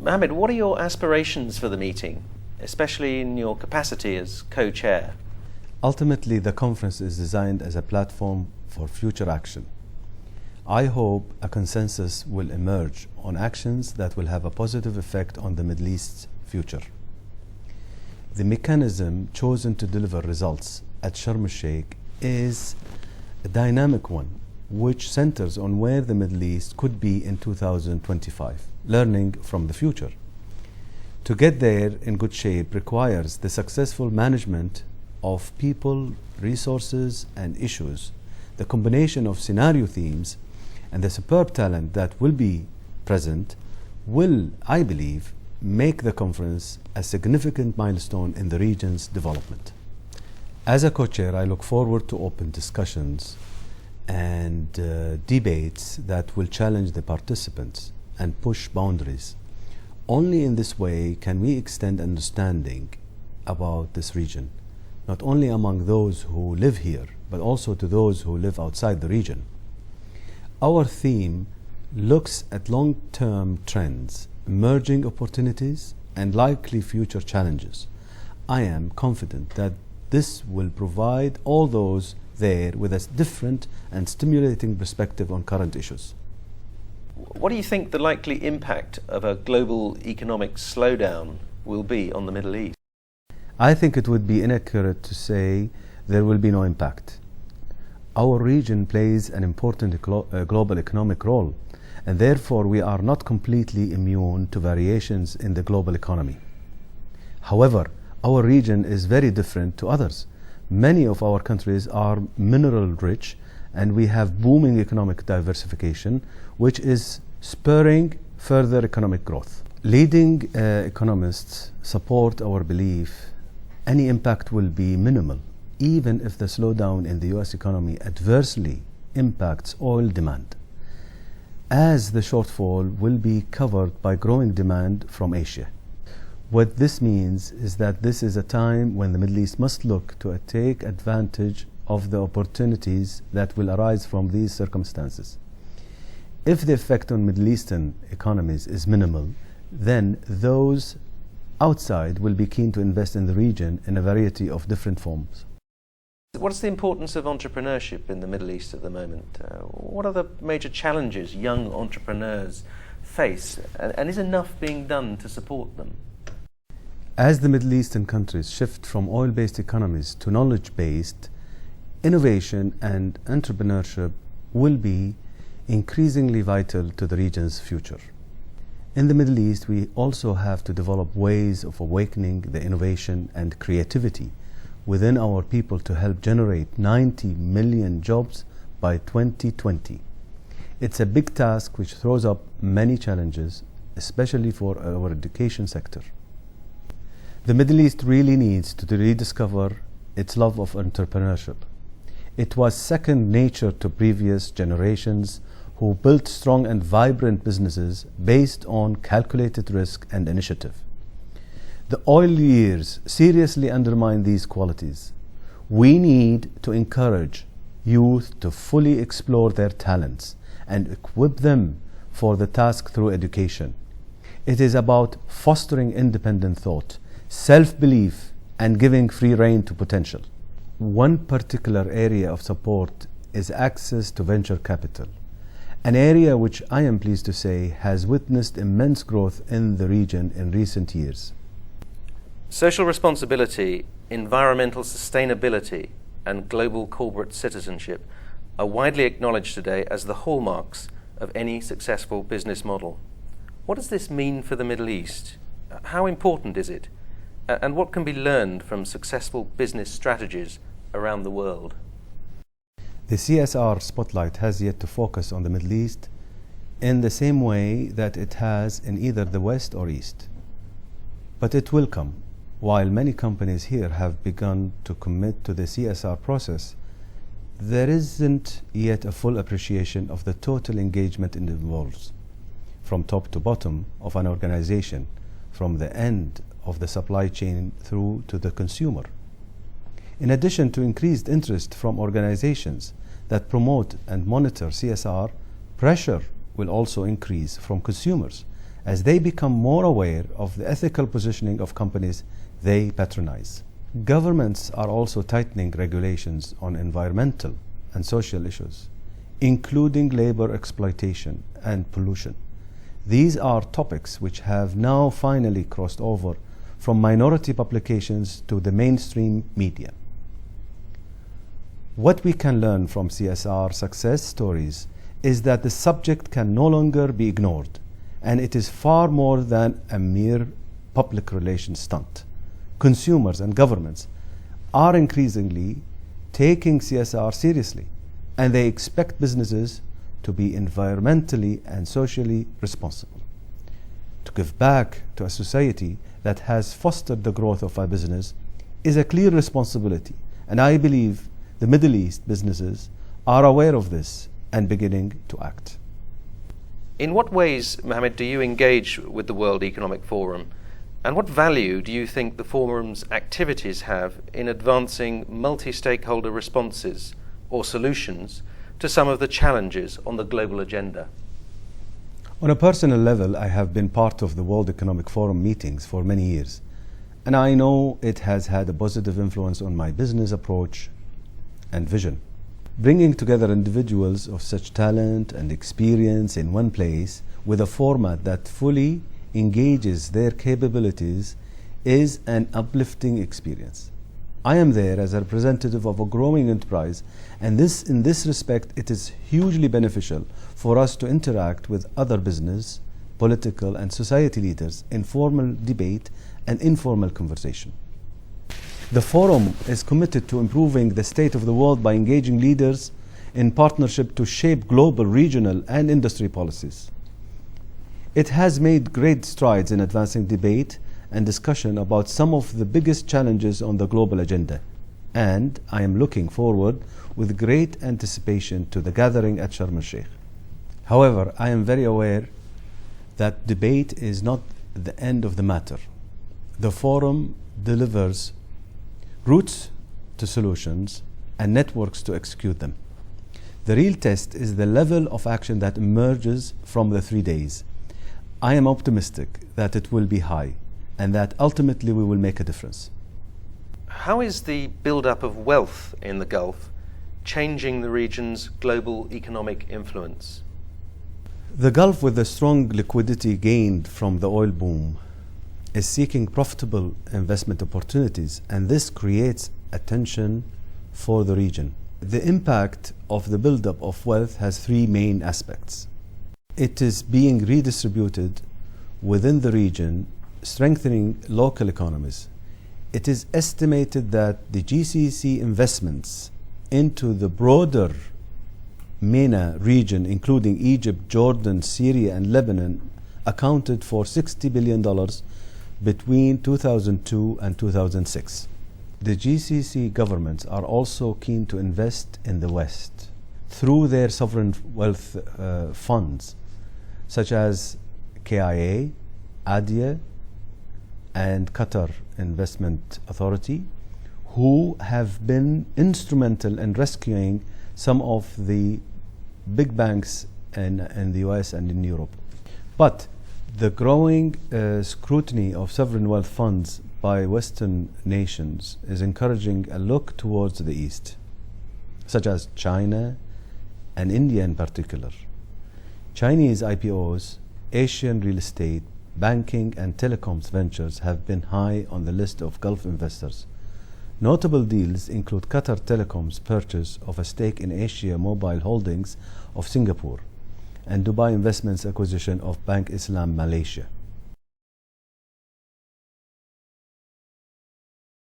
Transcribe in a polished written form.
Mohammed, what are your aspirations for the meeting, especially in your capacity as co-chair? Ultimately, the conference is designed as a platform for future action. I hope a consensus will emerge on actions that will have a positive effect on the Middle East's future. The mechanism chosen to deliver results at Sharm El Sheikh is a dynamic one, which centers on where the Middle East could be in 2025, learning from the future. To get there in good shape requires the successful management of people, resources, and issues, the combination of scenario themes, and the superb talent that will be present will, I believe, make the conference a significant milestone in the region's development. As a co-chair, I look forward to open discussions and debates that will challenge the participants and push boundaries. Only in this way can we extend understanding about this region, not only among those who live here, but also to those who live outside the region. Our theme looks at long-term trends, emerging opportunities, and likely future challenges. I am confident that this will provide all those there with a different and stimulating perspective on current issues. What do you think the likely impact of a global economic slowdown will be on the Middle East? I think it would be inaccurate to say there will be no impact. Our region plays an important global economic role, and therefore we are not completely immune to variations in the global economy. However, our region is very different to others. Many of our countries are mineral rich, and we have booming economic diversification, which is spurring further economic growth. Leading economists support our belief any impact will be minimal, even if the slowdown in the US economy adversely impacts oil demand, as the shortfall will be covered by growing demand from Asia. What this means is that this is a time when the Middle East must look to take advantage of the opportunities that will arise from these circumstances. If the effect on Middle Eastern economies is minimal, then those outside will be keen to invest in the region in a variety of different forms. What's the importance of entrepreneurship in the Middle East at the moment? What are the major challenges young entrepreneurs face, and is enough being done to support them? As the Middle Eastern countries shift from oil-based economies to knowledge-based, innovation and entrepreneurship will be increasingly vital to the region's future. In the Middle East, we also have to develop ways of awakening the innovation and creativity within our people to help generate 90 million jobs by 2020. It's a big task which throws up many challenges, especially for our education sector. The Middle East really needs to rediscover its love of entrepreneurship. It was second nature to previous generations who built strong and vibrant businesses based on calculated risk and initiative. The oil years seriously undermine these qualities. We need to encourage youth to fully explore their talents and equip them for the task through education. It is about fostering independent thought, self-belief, and giving free rein to potential. One particular area of support is access to venture capital, an area which I am pleased to say has witnessed immense growth in the region in recent years. Social responsibility, environmental sustainability, and global corporate citizenship are widely acknowledged today as the hallmarks of any successful business model. What does this mean for the Middle East? How important is it? And what can be learned from successful business strategies around the world? The CSR spotlight has yet to focus on the Middle East in the same way that it has in either the West or East. But it will come. While many companies here have begun to commit to the CSR process, there isn't yet a full appreciation of the total engagement it involves, from top to bottom of an organization, from the end of the supply chain through to the consumer. In addition to increased interest from organizations that promote and monitor CSR, pressure will also increase from consumers as they become more aware of the ethical positioning of companies they patronize. Governments are also tightening regulations on environmental and social issues, including labor exploitation and pollution. These are topics which have now finally crossed over from minority publications to the mainstream media. What we can learn from CSR success stories is that the subject can no longer be ignored, and it is far more than a mere public relations stunt. Consumers and governments are increasingly taking CSR seriously, and they expect businesses to be environmentally and socially responsible. To give back to a society that has fostered the growth of a business is a clear responsibility, and I believe the Middle East businesses are aware of this and beginning to act. In what ways, Mohammed, do you engage with the World Economic Forum, and what value do you think the forum's activities have in advancing multi-stakeholder responses or solutions to some of the challenges on the global agenda? On a personal level, I have been part of the World Economic Forum meetings for many years, and I know it has had a positive influence on my business approach and vision. Bringing together individuals of such talent and experience in one place with a format that fully engages their capabilities is an uplifting experience. I am there as a representative of a growing enterprise, and in this respect, it is hugely beneficial for us to interact with other business, political, and society leaders in formal debate and informal conversation. The forum is committed to improving the state of the world by engaging leaders in partnership to shape global, regional, and industry policies. It has made great strides in advancing debate and discussion about some of the biggest challenges on the global agenda, and I am looking forward with great anticipation to the gathering at Sharm El Sheikh. However, I am very aware that debate is not the end of the matter. The forum delivers routes to solutions and networks to execute them. The real test is the level of action that emerges from the 3 days. I am optimistic that it will be high and that ultimately we will make a difference. How is the build-up of wealth in the Gulf changing the region's global economic influence? The Gulf, with the strong liquidity gained from the oil boom, is seeking profitable investment opportunities, and this creates a tension for the region. The impact of the buildup of wealth has three main aspects. It is being redistributed within the region, strengthening local economies. It is estimated that the GCC investments into the broader MENA region, including Egypt, Jordan, Syria, and Lebanon, accounted for $60 billion between 2002 and 2006. The GCC governments are also keen to invest in the West through their sovereign wealth funds, such as KIA, ADIA, and Qatar Investment Authority, who have been instrumental in rescuing some of the big banks in the US and in Europe. But the growing scrutiny of sovereign wealth funds by Western nations is encouraging a look towards the East, such as China and India in particular. Chinese IPOs, Asian real estate, banking, and telecoms ventures have been high on the list of Gulf investors. Notable deals include Qatar Telecom's purchase of a stake in Asia Mobile Holdings of Singapore and Dubai Investments' acquisition of Bank Islam Malaysia.